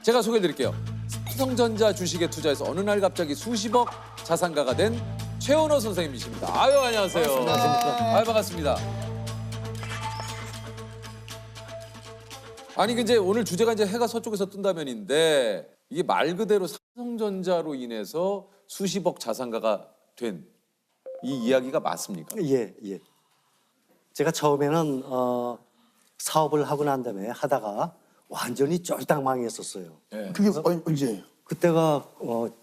제가 소개해드릴게요. 삼성전자 주식에 투자해서 어느 날 갑자기 수십억 자산가가 된 최은호 선생님이십니다. 아유, 안녕하세요. 반갑습니다. 아유, 반갑습니다. 아니, 이제 오늘 주제가 이제 해가 서쪽에서 뜬다면인데 이게 말 그대로 삼성전자로 인해서 수십억 자산가가 된 이 이야기가 맞습니까? 예, 예. 제가 처음에는 사업을 하고 난 다음에 하다가 완전히 쫄딱 망했었어요. 네. 그게 언제예요? 그때가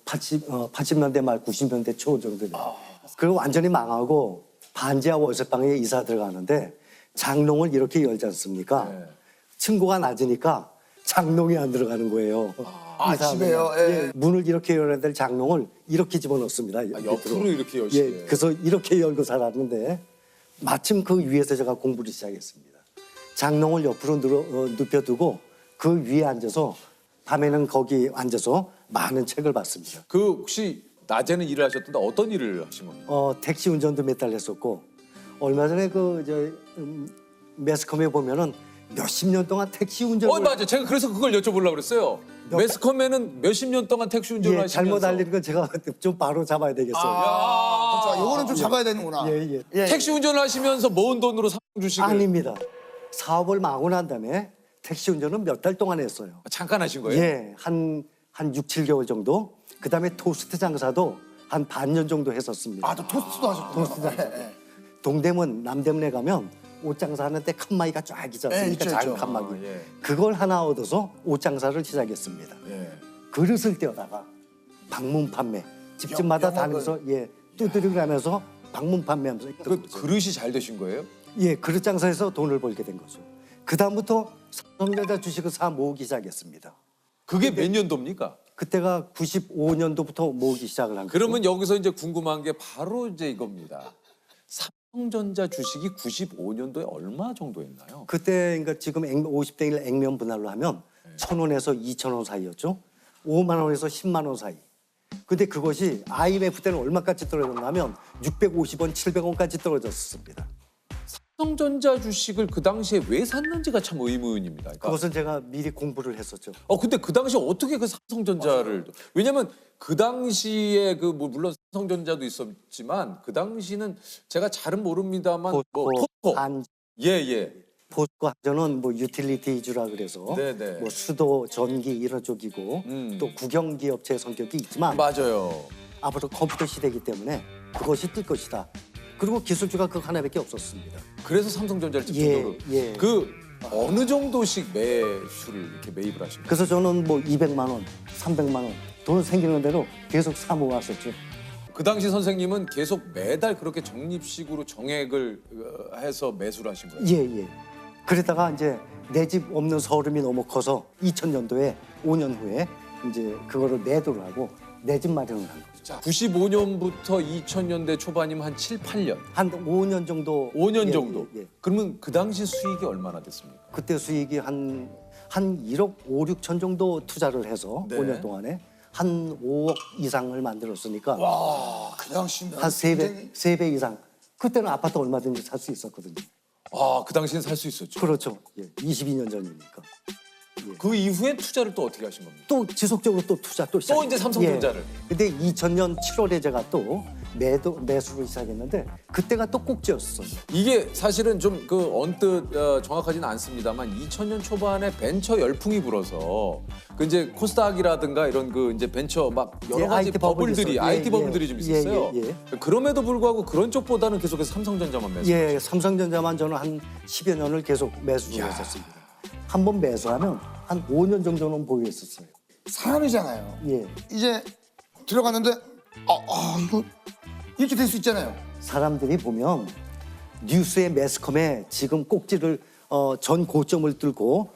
80년대 말 90년대 초 정도 돼요. 그리고 완전히 망하고 반지하 월세방에 이사 들어가는데 장롱을 이렇게 열지 않습니까? 네. 층고가 낮으니까 장롱이 안 들어가는 거예요. 아, 이사하면. 집에요? 예. 문을 이렇게 열어야 될 장롱을 이렇게 집어넣습니다. 옆으로 이렇게 열시게. 예, 그래서 이렇게 열고 살았는데 마침 그 위에서 제가 공부를 시작했습니다. 장롱을 옆으로 눕혀두고 그 위에 앉아서 밤에는 거기 앉아서 많은 책을 봤습니다. 그 혹시 낮에는 일을 하셨던데 어떤 일을 하신 겁니까? 택시 운전도 몇 달 했었고 얼마 전에 매스컴에 보면은 몇십 년 동안 택시 운전을 맞아요. 제가 그래서 그걸 여쭤보려고 그랬어요. 매스컴에는 몇십 년 동안 택시 운전을 예, 하시면서 잘못 알리는 건 제가 좀 바로 잡아야 되겠어요. 그렇죠. 요거는 좀 잡아야 되는구나. 예. 택시 운전을 하시면서 모은 돈으로 삼성 주식을 아닙니다. 사업을 마고 난 다음에 택시 운전은 몇 달 동안 했어요. 잠깐 하신 거예요? 예, 한 6, 7개월 정도. 그다음에 토스트 장사도 한 반년 정도 했었습니다. 아, 또 토스트도 하셨구나. 토스트. 동대문, 남대문에 가면 옷 장사하는데 칸막이가 쫙 있지 않습니까? 예, 있죠, 작은 있죠. 칸막이. 예. 그걸 하나 얻어서 옷 장사를 시작했습니다. 예. 그릇을 떼어다가 방문 판매. 집집마다 영업을. 다니면서 두드리고 가면서 방문 판매하면서 그 그릇이 잘 되신 거예요? 예, 그릇 장사에서 돈을 벌게 된 거죠. 그 다음부터 삼성전자 주식을 사 모으기 시작했습니다. 그게 몇 년도입니까? 그때가 95년도부터 모으기 시작을 한 거죠. 그러면 여기서 이제 궁금한 게 바로 이제 이겁니다. 삼성전자 주식이 95년도에 얼마 정도 했나요? 그때 그러니까 지금 50대 1 액면 분할로 하면 1,000원에서 2,000원 사이였죠. 5만 원에서 10만 원 사이. 근데 그것이 IMF 때는 얼마까지 떨어졌냐면 650원, 700원까지 떨어졌습니다. 삼성전자 주식을 그 당시에 왜 샀는지가 참 의문입니다. 그러니까 그것은 제가 미리 공부를 했었죠. 근데 그 당시에 어떻게 그 삼성전자를 왜냐면 그 당시에 물론 삼성전자도 있었지만 그 당시는 제가 잘은 모릅니다만 포스코 한 예. 포스코 한전은 유틸리티 위주라 그래서 네네. 수도, 전기 이런 쪽이고 또 국영기 업체 성격이 있지만 맞아요. 앞으로 컴퓨터 시대이기 때문에 그것이 뜰 것이다. 그리고 기술주가 그 하나밖에 없었습니다. 그래서 삼성전자를 예, 집중적으로 예. 어느 정도씩 매수를 이렇게 매입을 하신 거예요? 그래서 저는 200만 원, 300만 원 돈 생기는 대로 계속 사 모았었죠. 그 당시 선생님은 계속 매달 그렇게 적립식으로 정액을 해서 매수를 하신 거예요? 예. 그러다가 이제 내 집 없는 서름이 너무 커서 2000년도에 5년 후에 이제 그거를 매도를 하고 내 집 마련을 한 거죠. 자, 95년부터 2000년대 초반이면 한 7, 8년. 한 5년 정도. 5년 예, 정도. 예. 그러면 그 당시 수익이 얼마나 됐습니까? 그때 수익이 한 1억 5, 6천 정도 투자를 해서 네. 5년 동안에 한 5억 이상을 만들었으니까 와, 그 당시면 한 3배 이상. 그때는 아파트 얼마든지 살 수 있었거든요. 그 당시엔 살 수 있었죠. 그렇죠. 예, 22년 전이니까. 그 이후에 투자를 또 어떻게 하신 겁니까? 또 지속적으로 또 투자 또 시작. 이제 삼성전자를. 근데 2000년 7월에 제가 또 매수를 시작했는데 그때가 또 꼭지였어요. 이게 사실은 좀 언뜻 정확하지는 않습니다만 2000년 초반에 벤처 열풍이 불어서 이제 코스닥이라든가 이런 이제 벤처 막 여러 예, 가지 IT 버블들이 버블이 IT 있어요. 버블들이 예, 좀 있었어요. 예. 그럼에도 불구하고 그런 쪽보다는 계속해서 삼성전자만 매수. 예, 삼성전자만 저는 한 10여 년을 계속 매수를 했었습니다. 한 번 매수하면 한 5년 정도는 보유했었어요. 사람이잖아요. 예. 이제 들어갔는데 이거 이렇게 될 수 있잖아요. 사람들이 보면 뉴스의 매스컴에 지금 꼭지를 전 고점을 뚫고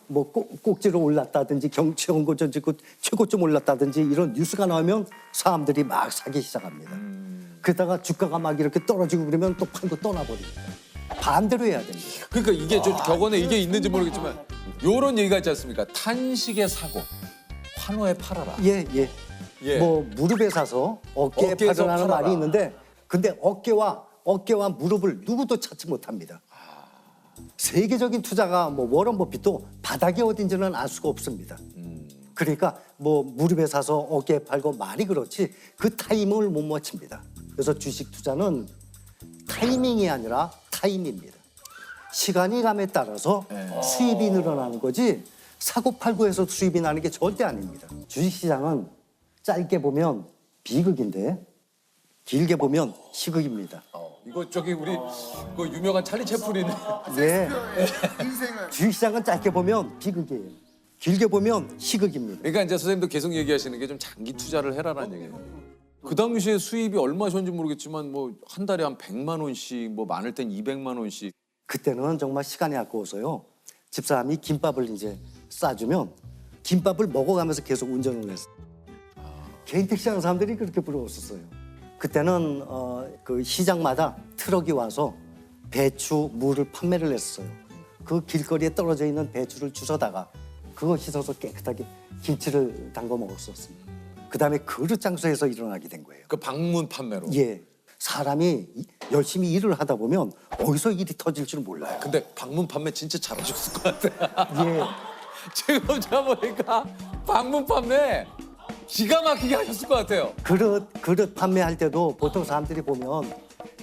꼭지로 올랐다든지 경고점 찍고 최고점 올랐다든지 이런 뉴스가 나오면 사람들이 막 사기 시작합니다. 그러다가 주가가 막 이렇게 떨어지고 그러면 또 팔고 떠나버립니다. 반대로 해야 됩니다. 그러니까 이게 좀 격언에 이게 있는지 모르겠지만 요런 얘기가 있지 않습니까? 탄식에 사고 환호에 팔아라. 예. 예. 무릎에 사서 어깨에 어깨에서 팔으라는 팔아라. 말이 있는데 근데 어깨와 무릎을 누구도 찾지 못합니다. 세계적인 투자가 워런 버핏도 바닥이 어딘지는 알 수가 없습니다. 그러니까 뭐 무릎에 사서 어깨에 팔고 말이 그렇지 그 타이밍을 못 맞춥니다. 그래서 주식 투자는 타이밍이 아니라 타임입니다. 시간이 감에 따라서 수입이 늘어나는 거지 사고 팔고해서 수입이 나는 게 절대 아닙니다. 주식시장은 짧게 보면 비극인데 길게 보면 희극입니다. 이거 저기 우리 그 유명한 찰리 채플린 예. 인생을 주식시장은 짧게 보면 비극이에요. 길게 보면 희극입니다. 그러니까 이제 선생님도 계속 얘기하시는 게 좀 장기 투자를 해라라는 얘기예요. 그 당시에 수입이 얼마셨는지 모르겠지만 뭐 한 달에 한 100만 원씩 뭐 많을 땐 200만 원씩. 그때는 정말 시간이 아까워서요. 집사람이 김밥을 이제 싸주면 김밥을 먹어가면서 계속 운전을 했어요. 개인 택시 하는 사람들이 그렇게 부러웠었어요. 그때는 그 시장마다 트럭이 와서 배추, 무를 판매를 했어요. 그 길거리에 떨어져 있는 배추를 주워다가 그거 씻어서 깨끗하게 김치를 담궈 먹었었습니다. 그다음에 그릇 장소에서 일어나게 된 거예요. 그 방문 판매로. 예, 사람이 열심히 일을 하다 보면 어디서 일이 터질 줄 몰라요. 근데 방문 판매 진짜 잘하셨을 것 같아. 예, 지금 제가 보니까 방문 판매 기가 막히게 하셨을 것 같아요. 그릇 판매할 때도 보통 사람들이 보면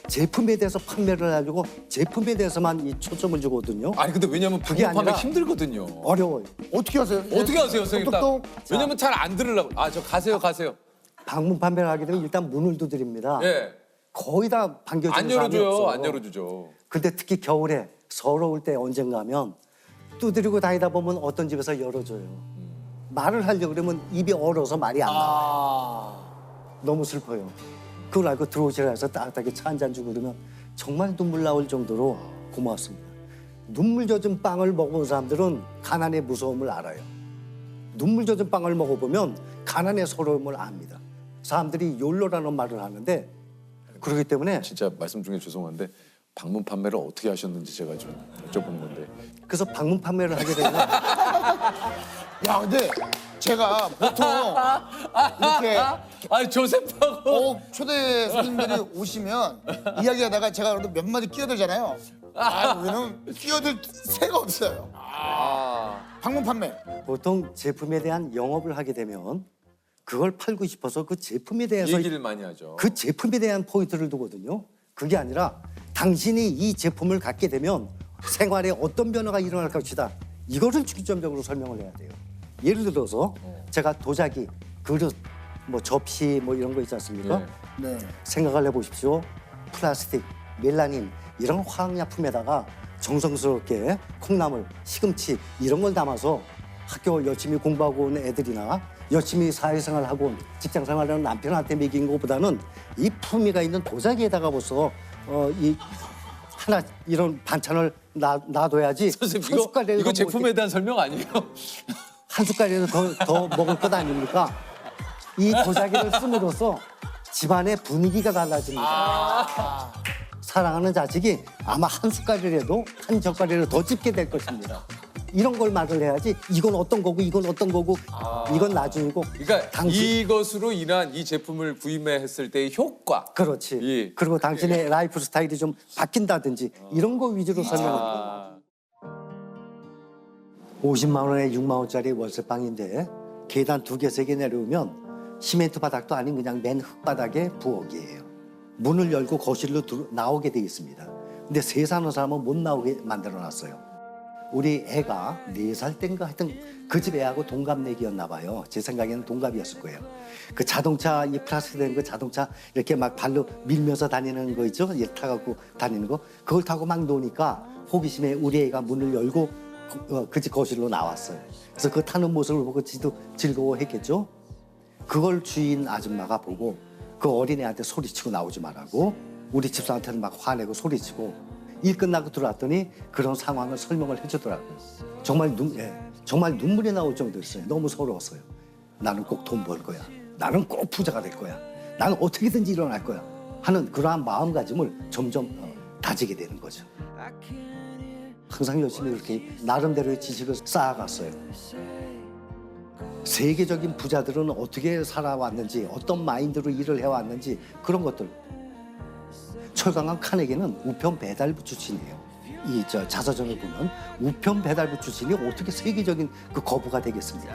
제품에 대해서 판매를 하려고 제품에 대해서만 이 초점을 주거든요. 아니 근데 왜냐면 그게 방문 판매 아니라 힘들거든요. 어려워요. 어떻게 하세요? 어떻게 하세요, 선생님? 똑똑똑. 왜냐면 잘 안 들으려고. 아, 저 가세요. 방문 판매를 하게 되면 일단 문을 두드립니다. 예. 거의 다 반겨주는 안 사람이 열어줘요. 없어요. 안 열어주죠. 근데 특히 겨울에 서러울 때 언젠가 하면 두드리고 다니다 보면 어떤 집에서 열어줘요. 말을 하려고 그러면 입이 얼어서 말이 안 나와요. 너무 슬퍼요. 그걸 알고 들어오시라 해서 따뜻하게 차 한 잔 주고 그러면 정말 눈물 나올 정도로 고마웠습니다. 눈물 젖은 빵을 먹어본 사람들은 가난의 무서움을 알아요. 눈물 젖은 빵을 먹어보면 가난의 서러움을 압니다. 사람들이 욜로라는 말을 하는데 그렇기 때문에 진짜 말씀 중에 죄송한데 방문 판매를 어떻게 하셨는지 제가 좀 여쭤본 건데. 그래서 방문 판매를 하게 되면 야, 근데 제가 보통 이렇게 아니 조셉하고 초대 손님들이 오시면 이야기하다가 제가 그래도 몇 마디 끼어들잖아요. 왜냐면 끼어들 새가 없어요. 방문 판매. 보통 제품에 대한 영업을 하게 되면 그걸 팔고 싶어서 그 제품에 대해서 얘기를 많이 하죠. 그 제품에 대한 포인트를 두거든요. 그게 아니라 당신이 이 제품을 갖게 되면 생활에 어떤 변화가 일어날 것이다. 이거를 중점적으로 설명을 해야 돼요. 예를 들어서 제가 도자기, 그릇, 뭐 접시 뭐 이런 거 있지 않습니까? 예. 네. 생각을 해보십시오. 플라스틱, 멜라닌 이런 화학약품에다가 정성스럽게 콩나물, 시금치 이런 걸 담아서 학교 열심히 공부하고 온 애들이나 열심히 사회생활하고 온 직장생활하는 남편한테 먹인 것보다는 이 품위가 있는 도자기에다가 벌써 이 하나 이런 반찬을 놔둬야지 선생님 한 숟갈이라도 이거 뭐 제품에 이렇게 대한 설명 아니에요? 한 숟갈이라도 더 먹을 것 아닙니까? 이 도자기를 씀으로써 집안의 분위기가 달라집니다. 사랑하는 자식이 아마 한 숟갈이라도 한 젓갈이라도 더 집게 될 것입니다. 이런 걸 말을 해야지 이건 어떤 거고 이건 어떤 거고 이건 나중이고 그러니까 당신 이것으로 인한 이 제품을 구입했을 때의 효과. 그렇지. 예. 그리고 당신의 라이프 스타일이 좀 바뀐다든지 이런 거 위주로 설명합니다. 아, 50만 원에 6만 원짜리 월세방인데 계단 2개, 3개 내려오면 시멘트 바닥도 아닌 그냥 맨 흙바닥에 부엌이에요. 문을 열고 거실로 나오게 돼 있습니다. 근데 세 사는 사람은 못 나오게 만들어놨어요. 우리 애가 4살 땐가 하여튼 그 집 애하고 동갑내기였나 봐요. 제 생각에는 동갑이었을 거예요. 그 자동차, 이 플라스틱 된 그 자동차 이렇게 막 발로 밀면서 다니는 거 있죠? 이렇게 타갖고 다니는 거. 그걸 타고 막 노니까 호기심에 우리 애가 문을 열고 그 집 거실로 나왔어요. 그래서 그 타는 모습을 보고 지도 즐거워했겠죠? 그걸 주인 아줌마가 보고 그 어린애한테 소리치고 나오지 말라고 우리 집사한테는 막 화내고 소리치고 일 끝나고 들어왔더니 그런 상황을 설명을 해주더라고요. 정말 정말 눈물이 나올 정도였어요. 너무 서러웠어요. 나는 꼭 돈 벌 거야. 나는 꼭 부자가 될 거야. 나는 어떻게든지 일어날 거야. 하는 그러한 마음가짐을 점점 다지게 되는 거죠. 항상 열심히 그렇게 나름대로의 지식을 쌓아갔어요. 세계적인 부자들은 어떻게 살아왔는지, 어떤 마인드로 일을 해왔는지 그런 것들. 철강한 카네기는 우편 배달부 출신이에요. 이 자서전을 보면 우편 배달부 출신이 어떻게 세계적인 그 거부가 되겠습니까?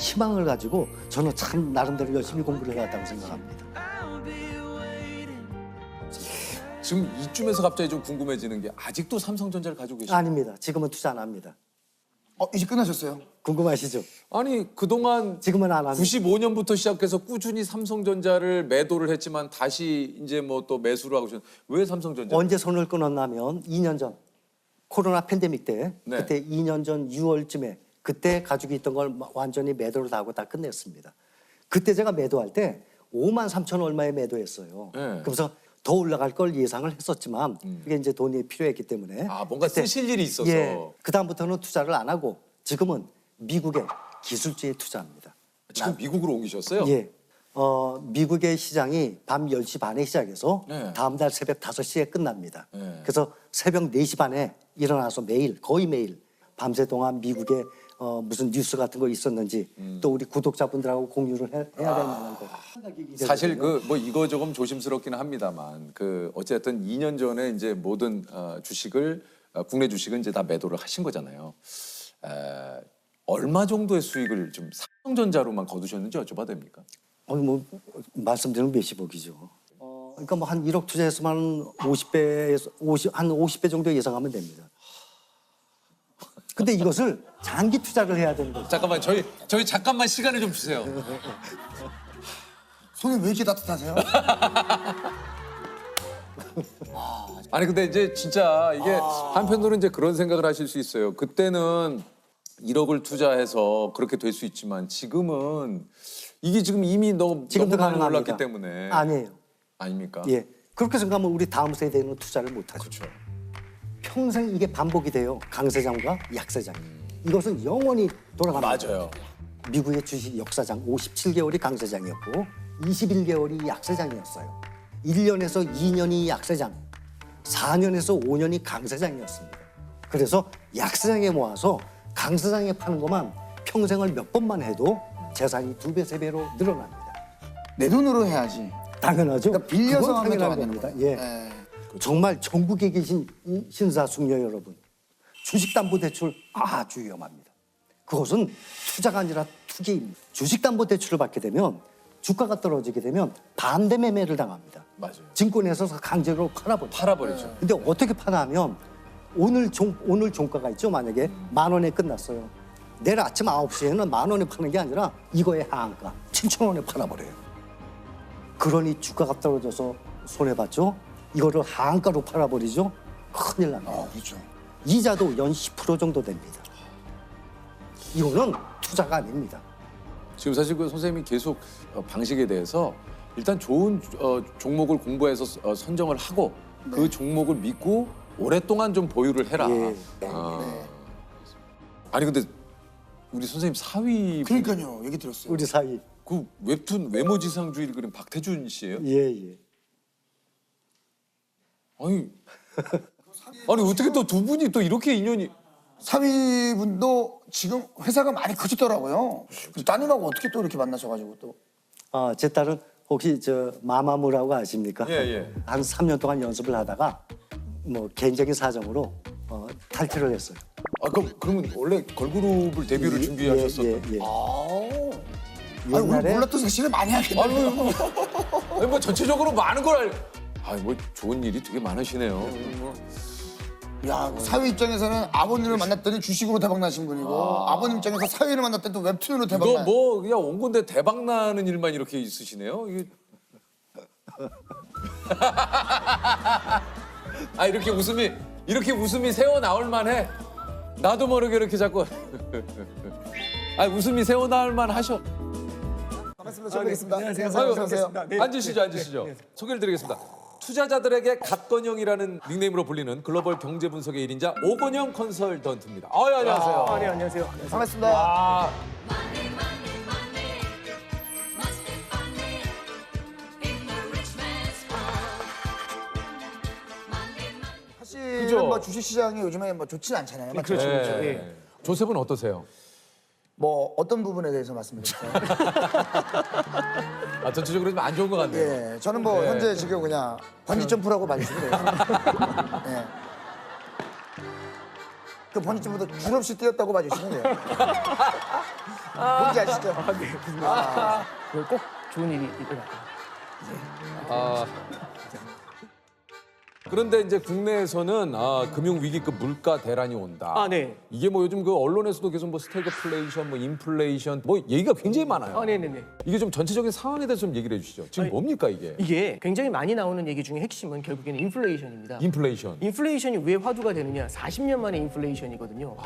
희망을 가지고 저는 참 나름대로 열심히 공부를 해왔다고 생각합니다. 지금 이쯤에서 갑자기 좀 궁금해지는 게 아직도 삼성전자를 가지고 계시죠? 아닙니다. 지금은 투자 안 합니다. 이제 끝나셨어요? 궁금하시죠? 아니 그동안 지금은 안 합니다. 95년부터 시작해서 꾸준히 삼성전자를 매도를 했지만 다시 이제 뭐 또 매수를 하고 계셨는데 왜 삼성전자? 언제 손을 끊었냐면 2년 전 코로나 팬데믹 때 네. 그때 2년 전 6월쯤에 그때 가지고 있던 걸 완전히 매도를 다 하고 다 끝냈습니다. 그때 제가 매도할 때 5만 3천 얼마에 매도했어요. 네. 그래서 더 올라갈 걸 예상을 했었지만 그게 이제 돈이 필요했기 때문에 아 뭔가 그때 쓰실 일이 있어서. 예, 그다음부터는 투자를 안 하고 지금은 미국의 기술주에 투자합니다. 지금 미국으로 옮기셨어요? 예. 미국의 시장이 밤 10시 반에 시작해서 네. 다음 달 새벽 5시에 끝납니다. 네. 그래서 새벽 4시 반에 일어나서 매일 거의 매일 밤새 동안 미국에 무슨 뉴스 같은 거 있었는지 또 우리 구독자분들하고 공유를 해야 될 만한 거. 사실 그 뭐 이거 조금 조심스럽기는 합니다만 그 어쨌든 2년 전에 이제 모든 주식을 국내 주식은 이제 다 매도를 하신 거잖아요. 얼마 정도의 수익을 좀 삼성전자로만 거두셨는지 여쭤봐도 됩니까? 뭐 말씀드리면 몇십억이죠. 그러니까 뭐 한 1억 투자했으면 50배에서 한 50배 정도 예상하면 됩니다. 근데 이것을 장기 투자를 해야 되는 거죠. 잠깐만 저희 잠깐만 시간을 좀 주세요. 손이 왜 이렇게 따뜻하세요? 아니 근데 이제 진짜 이게 한편으로는 이제 그런 생각을 하실 수 있어요. 그때는 1억을 투자해서 그렇게 될 수 있지만 지금은 이게 지금 이미 너무 지금도 많이 가능합니다. 올랐기 때문에 아니에요. 아닙니까? 예. 그렇게 생각하면 우리 다음 세대는 투자를 못 하죠. 그렇죠. 평생 이게 반복이 돼요. 강세장과 약세장. 이것은 영원히 돌아갑니다. 맞아요. 미국의 주식 역사장 57개월이 강세장이었고 21개월이 약세장이었어요. 1년에서 2년이 약세장, 4년에서 5년이 강세장이었습니다. 그래서 약세장에 모아서 강세장에 파는 것만 평생을 몇 번만 해도 재산이 2배, 3배로 늘어납니다. 내 돈으로 해야지. 당연하죠. 그러니까 빌려서 그건 하면 더 당연한 안 되는 겁니다. 거예요. 예. 네. 정말 전국에 계신 이 신사숙녀 여러분, 주식담보대출 아주 위험합니다. 그것은 투자가 아니라 투기입니다. 주식담보대출을 받게 되면 주가가 떨어지게 되면 반대 매매를 당합니다. 맞아요. 증권에서 강제로 팔아버려요. 팔아버리죠. 근데 어떻게 파냐면 오늘 종가가 있죠. 만약에 10,000원에 끝났어요. 내일 아침 9시에는 10,000원에 파는 게 아니라 이거의 하한가 7,000원에 팔아버려요. 그러니 주가가 떨어져서 손해봤죠. 이거를 하한가로 팔아버리죠. 큰일 납니다. 그렇죠. 이자도 연 10% 정도 됩니다. 이거는 투자가 아닙니다. 지금 사실 그 선생님이 계속 방식에 대해서 일단 좋은 종목을 공부해서 선정을 하고 그 종목을 믿고 오랫동안 좀 보유를 해라. 예. 아니 근데 우리 선생님 사위 그러니까요. 얘기 들었어요. 우리 사이. 그 웹툰 외모지상주의를 그린 박태준 씨예요? 예. 아니 어떻게 또 두 분이 또 이렇게 인연이 사위분도 지금 회사가 많이 커졌더라고요. 따님하고 어떻게 또 이렇게 만나셔가지고 또. 제 딸은 혹시 저 마마무라고 아십니까? 예. 한 3년 동안 연습을 하다가 뭐 개인적인 사정으로 탈퇴를 했어요. 그러면 원래 걸그룹을 데뷔를 준비하셨었던 예. 아니, 우리 옛날에 몰랐던 사실을 많이 하겠네요. 아니 뭐 전체적으로 많은 걸 뭐 좋은 일이 되게 많으시네요. 야, 사위 입장에서는 아버님을 만났더니 주식으로 대박 나신 분이고 아버님 입장에서 사위를 만났더니 또 웹툰으로 대박 이거 나. 뭐 그냥 온 건데 대박 나는 일만 이렇게 있으시네요. 이게 이렇게 웃음이 새어 나올 만해. 나도 모르게 이렇게 자꾸 웃음이 새어 나올 만 하셔. 반갑습니다. 처음 뵙겠습니다. 아유, 안녕하세요. 앉으시죠. 소개를 드리겠습니다. 투자자들에게 갓건영이라는 닉네임으로 불리는 글로벌 경제 분석의 1인자 오건영 컨설턴트입니다. 안녕하세요. 네, 안녕하세요. 반갑습니다. 사실 그죠? 뭐 주식 시장이 요즘에 뭐 좋지는 않잖아요. 맞죠? 그렇죠. 네. 예. 조셉은 어떠세요? 뭐 어떤 부분에 대해서 말씀드릴까요? 전체적으로 좀 안 좋은 것 같네요. 예, 저는 뭐 네. 현재 지금 그냥 번지 점프라고 봐주시면 돼요. 예. 그 본인쯤부터 줄없이 뛰었다고 봐주시면 돼요. 뭔지 아시죠? 꼭 좋은 일이 일어날 거예요. 그런데 이제 국내에서는 금융 위기급 물가 대란이 온다. 아, 네. 이게 뭐 요즘 그 언론에서도 계속 뭐 스태그플레이션, 뭐 인플레이션, 뭐 얘기가 굉장히 많아요. 아, 네네네. 이게 좀 전체적인 상황에 대해서 좀 얘기를 해주시죠. 지금 뭡니까 이게? 이게 굉장히 많이 나오는 얘기 중에 핵심은 결국에는 인플레이션입니다. 인플레이션. 인플레이션이 왜 화두가 되느냐? 40년 만에 인플레이션이거든요.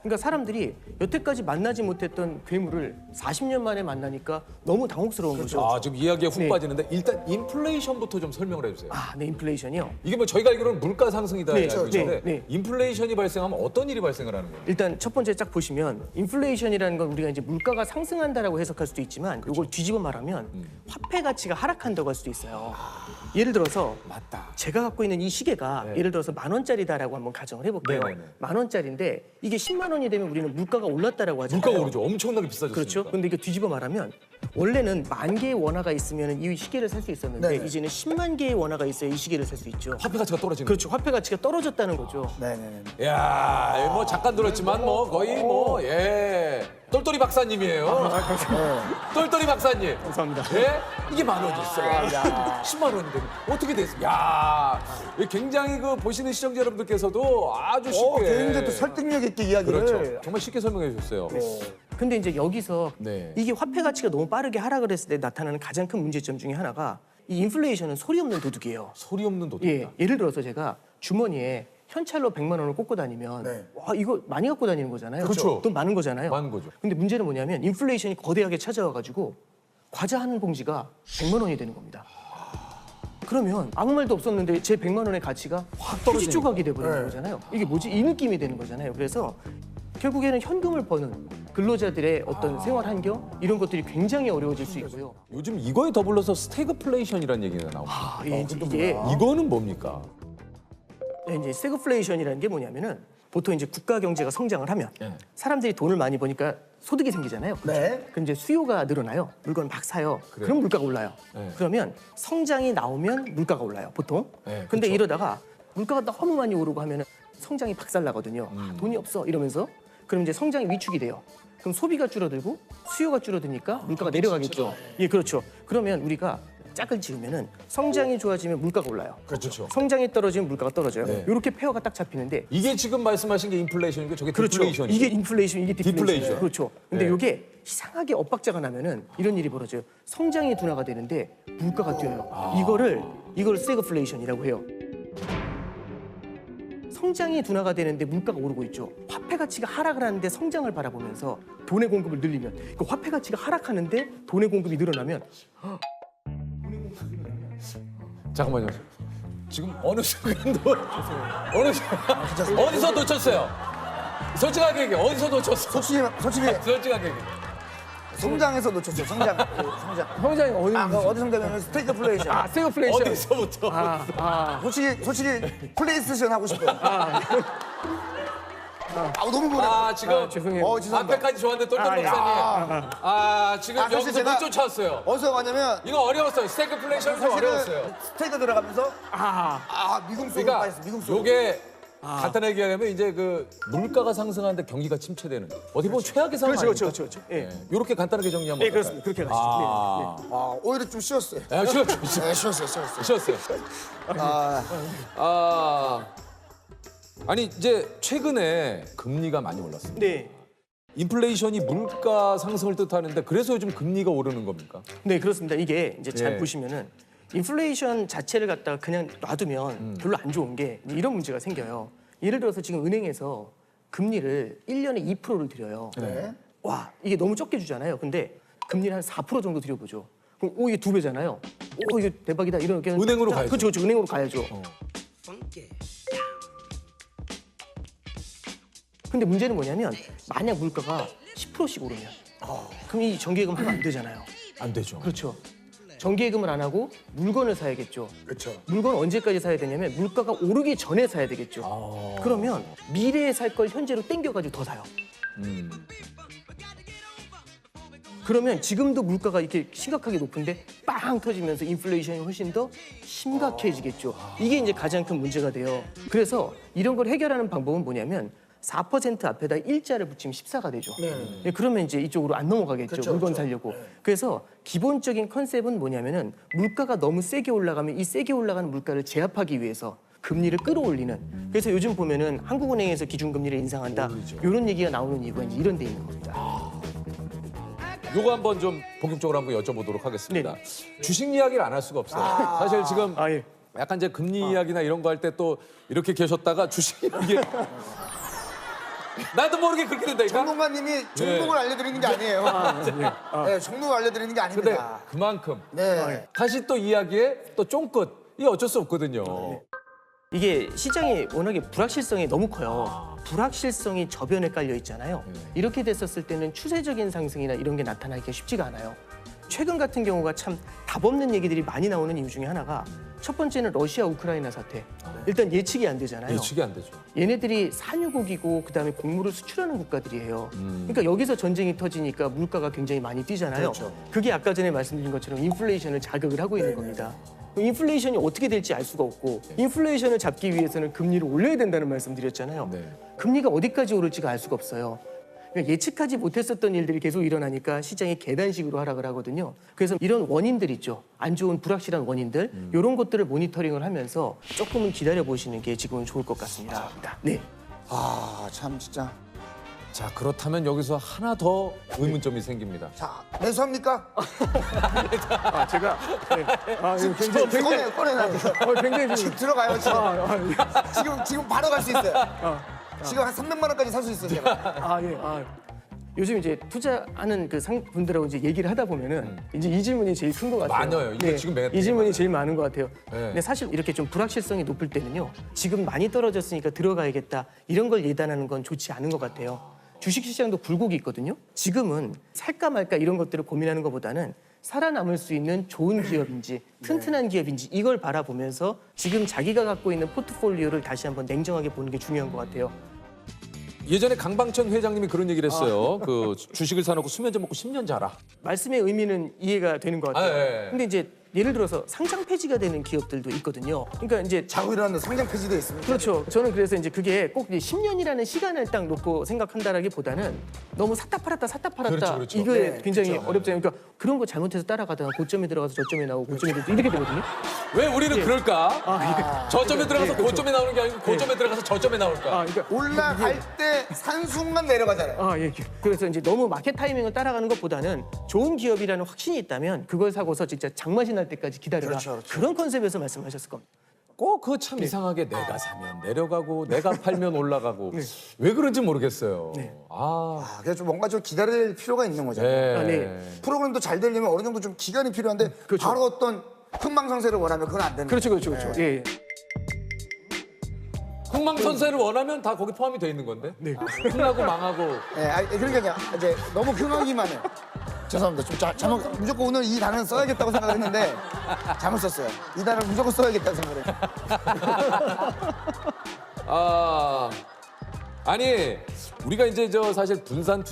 그러니까 사람들이 여태까지 만나지 못했던 괴물을 40년 만에 만나니까 너무 당혹스러운 거죠. 지금 이야기에 훅 네. 빠지는데 일단 인플레이션부터 좀 설명을 해주세요. 네, 인플레이션이요. 이게 뭐 저희가 알기로는 물가 상승이다 네, 알고 있는데 네. 인플레이션이 발생하면 어떤 일이 발생을 하는 거예요? 일단 첫 번째 딱 보시면 인플레이션이라는 건 우리가 이제 물가가 상승한다라고 해석할 수도 있지만 이걸 뒤집어 말하면 화폐 가치가 하락한다고 할 수도 있어요. 예를 들어서 맞다. 제가 갖고 있는 이 시계가 예를 들어서 10,000원짜리다라고 한번 가정을 해볼게요. 네네네. 10,000원짜리인데 이게 10만 원이 되면 우리는 물가가 올랐다라고 하잖아요. 물가가 오르죠. 엄청나게 비싸졌으니까. 그렇죠. 근데 이거 뒤집어 말하면 원래는 10,000개의 원화가 있으면 이 시계를 살 수 있었는데 네네. 이제는 10만 개의 원화가 있어야 이 시계를 살 수 있죠. 화폐 가치가 떨어지는 그렇죠. 화폐 가치가 떨어졌다는 거죠. 네네네. 거예요. 야, 뭐 잠깐 들었지만 뭐 거의 뭐 똘똘이 박사님이에요. 똘똘이 박사님. 감사합니다. 예? 이게 10,000원이 있어요. 10만 원이 되면 어떻게 됐어요? 야, 굉장히 그 보시는 시청자 여러분들께서도 아주 쉽게. 굉장히 또 설득력 있게 이야기를. 그렇죠. 정말 쉽게 설명해 주셨어요. 근데 이제 여기서 네. 이게 화폐 가치가 너무 빠르게 하락을 했을 때 나타나는 가장 큰 문제점 중에 하나가 이 인플레이션은 소리 없는 도둑이에요. 소리 없는 도둑. 예를 들어서 제가 주머니에 현찰로 100만 원을 꽂고 다니면 네. 와 이거 많이 갖고 다니는 거잖아요. 그렇죠. 돈 많은 거잖아요. 많은 거죠. 근데 문제는 뭐냐면 인플레이션이 거대하게 찾아와가지고 과자 한 봉지가 100만 원이 되는 겁니다. 그러면 아무 말도 없었는데 제 100만 원의 가치가 확 떨어지 조각이 돼버리는 거잖아요. 이게 뭐지? 이 느낌이 되는 거잖아요. 그래서 결국에는 현금을 버는 근로자들의 어떤 생활 환경 이런 것들이 굉장히 어려워질 수 있고요. 요즘 이거에 더불어서 스태그플레이션이라는 얘기가 나옵니다. 이게 이거는 뭡니까? 이제 스태그플레이션이라는 게 뭐냐면은 보통 이제 국가 경제가 성장을 하면 네. 사람들이 돈을 많이 버니까 소득이 생기잖아요. 네. 그럼 이제 수요가 늘어나요. 물건을 막 사요. 그럼 물가가 올라요. 네. 그러면 성장이 나오면 물가가 올라요. 보통. 네, 근데 그쵸. 이러다가 물가가 너무 많이 오르고 하면은 성장이 박살나거든요. 돈이 없어 이러면서 그럼 이제 성장이 위축이 돼요. 그럼 소비가 줄어들고 수요가 줄어드니까 물가가 내려가겠죠. 예, 그렇죠. 그러면 우리가 짝을 지으면은 성장이 좋아지면 물가가 올라요. 그렇죠. 성장이 떨어지면 물가가 떨어져요. 네. 이렇게 페어가 딱 잡히는데 이게 지금 말씀하신 게 인플레이션이고 저게 그렇죠. 디플레이션이죠. 이게 인플레이션, 이게 디플레이션. 디플레이션. 그렇죠. 근데 네. 이게 이상하게 엇박자가 나면은 이런 일이 벌어져요. 성장이 둔화가 되는데 물가가 뛰어요. 이걸 스태그플레이션이라고 해요. 성장이 둔화가 되는데 물가가 오르고 있죠. 화폐 가치가 하락을 하는데 성장을 바라보면서 돈의 공급을 늘리면 그 화폐 가치가 하락하는데 돈의 공급이 늘어나면 잠깐만요. 지금 어느 순간도 어디서 놓쳤어요? 솔직하게 얘기해. 어디서 놓쳤어? 솔직히 솔직하게 얘기해. 성장에서 놓쳤죠. 성장. 성장. 성장이 어디 어디 성장이면 스태그플레이션. 스태그플레이션. 어디서부터? 솔직히 플레이스테이션 하고 싶어요. 너무 보내. 지금 죄송해요. 죄송합니다. 앞에까지 좋았는데 똘똘 박사님. 지금 사실 여기서 제가- 못 쫓아왔어요. 어디서 왔냐면 이거 어려웠어요. 스태그플레이션 좀 어려웠어요. 스테이크 들어가면서 미국 속으로 그러니까 빠졌어. 미국 속으로. 요게 간단하게 얘기하면 이제 그 물가가 상승하는데 경기가 침체되는 어떻게 보면 최악의 상황 그렇죠, 아닙니까? 그렇죠. 예. 이렇게 간단하게 정리하면 네, 어떨까요? 그렇습니다. 그렇게 가시죠. 네, 네. 오히려 좀 쉬웠어요. 쉬었어요. 네, 쉬웠어요. 쉬었어요. 아니 이제 최근에 금리가 많이 올랐습니다. 네. 인플레이션이 물가 상승을 뜻하는데 그래서 요즘 금리가 오르는 겁니까? 네, 그렇습니다. 이게 이제 잘 예. 보시면은 인플레이션 자체를 갖다가 그냥 놔두면 별로 안 좋은 게 이런 문제가 생겨요. 예를 들어서 지금 은행에서 금리를 1년에 2%를 드려요. 네. 와, 이게 너무 적게 주잖아요. 근데 금리를 한 4% 정도 드려보죠. 그럼 이게 2배잖아요. 이게 대박이다. 이렇게 은행으로 가야죠. 그렇죠. 은행으로 가야죠. 근데 문제는 뭐냐면 만약 물가가 10%씩 오르면 그럼 이 정기예금 하면 안 되잖아요. 안 되죠. 그렇죠. 정기예금을 안 하고 물건을 사야겠죠. 그렇죠. 물건 언제까지 사야 되냐면 물가가 오르기 전에 사야 되겠죠. 그러면 미래에 살 걸 현재로 땡겨가지고 더 사요. 그러면 지금도 물가가 이렇게 심각하게 높은데 빵 터지면서 인플레이션이 훨씬 더 심각해지겠죠. 이게 이제 가장 큰 문제가 돼요. 그래서 이런 걸 해결하는 방법은 뭐냐면 4% 앞에다 일자를 붙이면 14가 되죠. 네, 그러면 이제 이쪽으로 안 넘어가겠죠. 그렇죠, 물건 그렇죠. 살려고. 그래서 기본적인 컨셉은 뭐냐면은 물가가 너무 세게 올라가면 이 세게 올라가는 물가를 제압하기 위해서 금리를 끌어올리는. 그래서 요즘 보면은 한국은행에서 기준금리를 인상한다. 이런 얘기가 나오는 이유가 이제 이런 데 있는 겁니다. 요거 한번 좀 본격적으로 한번 여쭤보도록 하겠습니다. 주식 이야기를 안 할 수가 없어요. 사실 지금 예. 약간 이제 금리 이야기나 이런 거 할 때 또 이렇게 계셨다가 주식 이야기 나도 모르게 그렇게 된다니까. 전문가님이 종목을 알려드리는 게 아니에요. 네, 종목을 알려드리는 게 근데 아닙니다. 그만큼 네. 다시 또 이야기에 또 쫑긋 이게 어쩔 수 없거든요. 이게 시장이 워낙에 불확실성이 너무 커요. 불확실성이 저변에 깔려 있잖아요. 이렇게 됐었을 때는 추세적인 상승이나 이런 게 나타나기가 쉽지가 않아요. 최근 같은 경우가 참 답 없는 얘기들이 많이 나오는 이유 중에 하나가 첫 번째는 러시아 우크라이나 사태. 일단 예측이 안 되잖아요. 예측이 안 되죠. 얘네들이 산유국이고 그다음에 곡물을 수출하는 국가들이에요. 그러니까 여기서 전쟁이 터지니까 물가가 굉장히 많이 뛰잖아요. 그게 아까 전에 말씀드린 것처럼 인플레이션을 자극을 하고 있는 겁니다. 인플레이션이 어떻게 될지 알 수가 없고 인플레이션을 잡기 위해서는 금리를 올려야 된다는 말씀드렸잖아요. 네. 금리가 어디까지 오를지가 알 수가 없어요. 그러니까 예측하지 못했었던 일들이 계속 일어나니까 시장이 계단식으로 하락을 하거든요. 그래서 이런 원인들 있죠. 안 좋은 불확실한 원인들 이런 것들을 모니터링을 하면서 조금은 기다려 보시는 게 지금은 좋을 것 같습니다. 네. 아, 참 진짜. 자 그렇다면 여기서 하나 더 의문점이 생깁니다. 자, 매수합니까? 제가 꺼내놔요. 굉장히 지금 들어가요, 지금. 지금 바로 갈 수 있어요. 지금 한 300만 원까지 살 수 있어요, 제가. 요즘 이제 투자하는 그 분들하고 이제 얘기를 하다 보면은 이제 이 질문이 제일 큰 것 같아요. 많아요. 이거 지금 되게 이 질문이 많아요. 제일 많은 것 같아요. 네. 근데 사실 이렇게 좀 불확실성이 높을 때는요. 지금 많이 떨어졌으니까 들어가야겠다. 이런 걸 예단하는 건 좋지 않은 것 같아요. 주식시장도 굴곡이 있거든요. 지금은 살까 말까 이런 것들을 고민하는 것보다는 살아남을 수 있는 좋은 기업인지 튼튼한 기업인지 이걸 바라보면서 지금 자기가 갖고 있는 포트폴리오를 다시 한번 냉정하게 보는 게 중요한 것 같아요. 예전에 강방천 회장님이 그런 얘기를 했어요. 그 주식을 사놓고 수면제 먹고 10년 자라. 말씀의 의미는 이해가 되는 것 같아요. 예. 근데 이제 예를 들어서 상장 폐지가 되는 기업들도 있거든요. 그러니까 이제 자고 일어났는데 상장 폐지돼 있습니다. 그렇죠. 저는 그래서 이제 그게 꼭 10년이라는 시간을 딱 놓고 생각한다라기보다는 너무 샀다 팔았다 그렇죠. 이거 네, 굉장히 어렵잖아요. 그러니까 그런 거 잘못해서 따라가다가 고점에 들어가서 저점에 나오고 고점에 들어가서 이렇게 되거든요. 왜 우리는 그럴까? 저점에 들어가서 고점에 나오는 게 아니고 고점에 들어가서 저점에 나올까? 그러니까 올라갈 때 산 순간 내려가잖아요. 예. 그래서 이제 너무 마켓 타이밍을 따라가는 것보다는 좋은 기업이라는 확신이 있다면 그걸 사고서 진짜 장맛이 날 때까지 기다려라. 그렇죠. 그런 컨셉에서 말씀하셨을 겁니다. 꼭 그거 참 이상하게 내가 사면 내려가고 내가 팔면 올라가고 왜 그런지 모르겠어요. 아, 그래서 좀 뭔가 좀 기다릴 필요가 있는 거잖아요. 네. 네. 프로그램도 잘 되려면 어느 정도 좀 기간이 필요한데 바로 어떤 흥망성쇠를 원하면 그건 안 되는 그렇죠. 거예요. 예. 흥망선쇠를 원하면 다 거기 포함이 돼 있는 건데. 네. 흥하고 망하고. 그러니까 이제 너무 흥하기만 해요. 죄송합니다. 좀 잘못 무조건 오늘 이 단어는 써야겠다고 생각했는데 잘못 썼어요. 이 단어를 무조건 써야겠다고 생각을 했어요. 아니 우리가 이제 사실 분산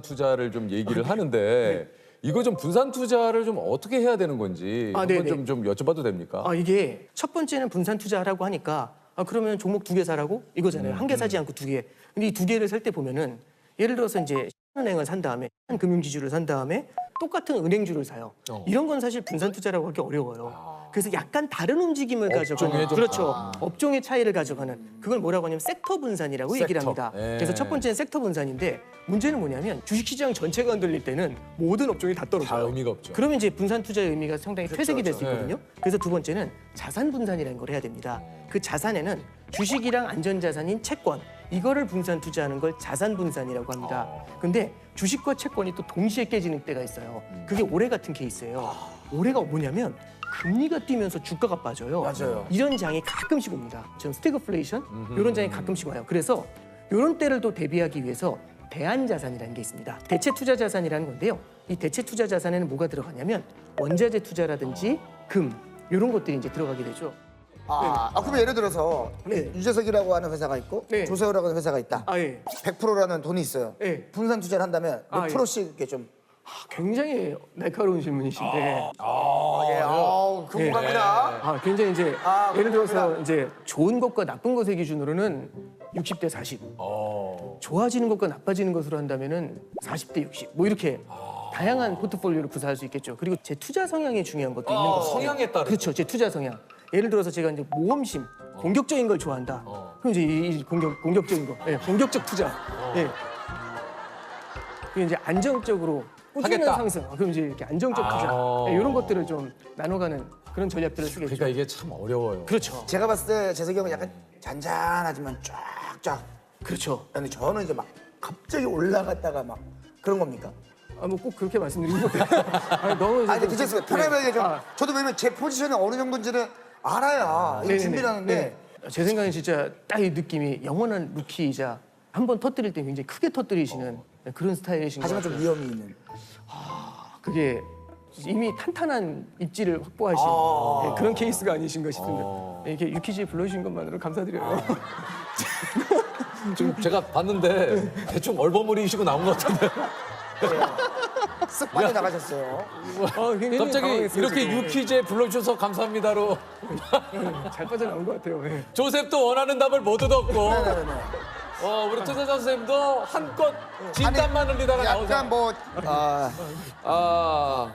투자를 좀 얘기를 하는데 이거 좀 분산 투자를 좀 어떻게 해야 되는 건지 한번 네네. 좀 여쭤봐도 됩니까? 이게 첫 번째는 분산 투자하라고 하니까 그러면 종목 2개 사라고 이거잖아요. 한 개 사지 않고 2개. 근데 이 2개를 살 때 보면은 예를 들어서 이제 은행을 산 다음에 한 금융지주를 산 다음에 똑같은 은행주를 사요. 이런 건 사실 분산 투자라고 하기 어려워요. 그래서 약간 다른 움직임을 가져가는 좀 그렇죠. 업종의 차이를 가져가는 그걸 뭐라고 하냐면 섹터 분산이라고 얘기를 합니다. 예. 그래서 첫 번째는 섹터 분산인데 문제는 뭐냐면 주식시장 전체가 흔들릴 때는 모든 업종이 다 떨어져요. 다 의미가 없죠. 그러면 이제 분산 투자의 의미가 상당히 퇴색이 될 수 그렇죠. 있거든요. 그래서 두 번째는 자산 분산이라는 걸 해야 됩니다. 그 자산에는 주식이랑 안전자산인 채권 이거를 분산 투자하는 걸 자산 분산이라고 합니다. 근데 주식과 채권이 또 동시에 깨지는 때가 있어요. 그게 올해 같은 케이스예요. 올해가 뭐냐면 금리가 뛰면서 주가가 빠져요. 맞아요. 이런 장이 가끔씩 옵니다. 지금 스태그플레이션 이런 장이 가끔씩 와요. 그래서 이런 때를 또 대비하기 위해서 대안자산이라는 게 있습니다. 대체 투자 자산이라는 건데요. 이 대체 투자 자산에는 뭐가 들어가냐면 원자재 투자라든지 금 이런 것들이 이제 들어가게 되죠. 그럼 예를 들어서 네. 유재석이라고 하는 회사가 있고 네. 조세호라고 하는 회사가 있다. 예. 100%라는 돈이 있어요. 네. 분산 투자를 한다면 몇 예. 프로씩 이렇게 좀 굉장히 날카로운 질문이신데 궁금합니다. 굉장히 이제 아, 예를 들어서 그렇구나. 이제 좋은 것과 나쁜 것의 기준으로는 60대 40. 좋아지는 것과 나빠지는 것으로 한다면은 40대 60. 뭐 이렇게 다양한 포트폴리오를 구사할 수 있겠죠. 그리고 제 투자 성향이 중요한 것도 있는 거죠. 성향에 따라. 그렇죠. 제 투자 성향. 예를 들어서 제가 이제 모험심, 공격적인 걸 좋아한다. 그럼 이제 이 공격적인 거, 공격적 투자. 예. 그리고 이제 안정적으로 꾸준한 하겠다. 상승. 그럼 이제 이렇게 안정적 투자. 이런 것들을 좀 나눠가는 그런 전략들을 쓰겠죠. 그러니까 이게 참 어려워요. 그렇죠. 제가 봤을 때 재석이 형은 약간 잔잔하지만 쫙쫙. 그렇죠. 근데 저는 이제 막 갑자기 올라갔다가 막 그런 겁니까? 뭐 꼭 그렇게 말씀드리는 것도 아니, 너무 아니, 근데 괜찮습니다. 편하게 좀. 아. 저도 왜냐면 제 포지션이 어느 정도인지는 알아야 이거 네네네. 준비를 하는데. 네. 제 생각엔 진짜 딱 이 느낌이 영원한 루키이자 한 번 터뜨릴 때 굉장히 크게 터뜨리시는 그런 스타일이신 것 하지만 같아요. 좀 위험이 있는. 그게 이미 탄탄한 입지를 확보하신 그런 케이스가 아니신가 싶은데 이렇게 유키즈에 불러주신 것만으로 감사드려요. 지금 제가 봤는데 대충 얼버무리시고 나온 것 같은데. 쓱 빠져나가셨어요. 굉장히 갑자기 당황했어요, 이렇게 지금. 유퀴즈에 불러주셔서 감사합니다로 잘 빠져나온 것 같아요. 네. 조셉도 원하는 답을 못 얻었고 네네네. 우리 투자자 선생님도 한껏 진땀만 흘리다가 나오잖아. 약간 뭐 아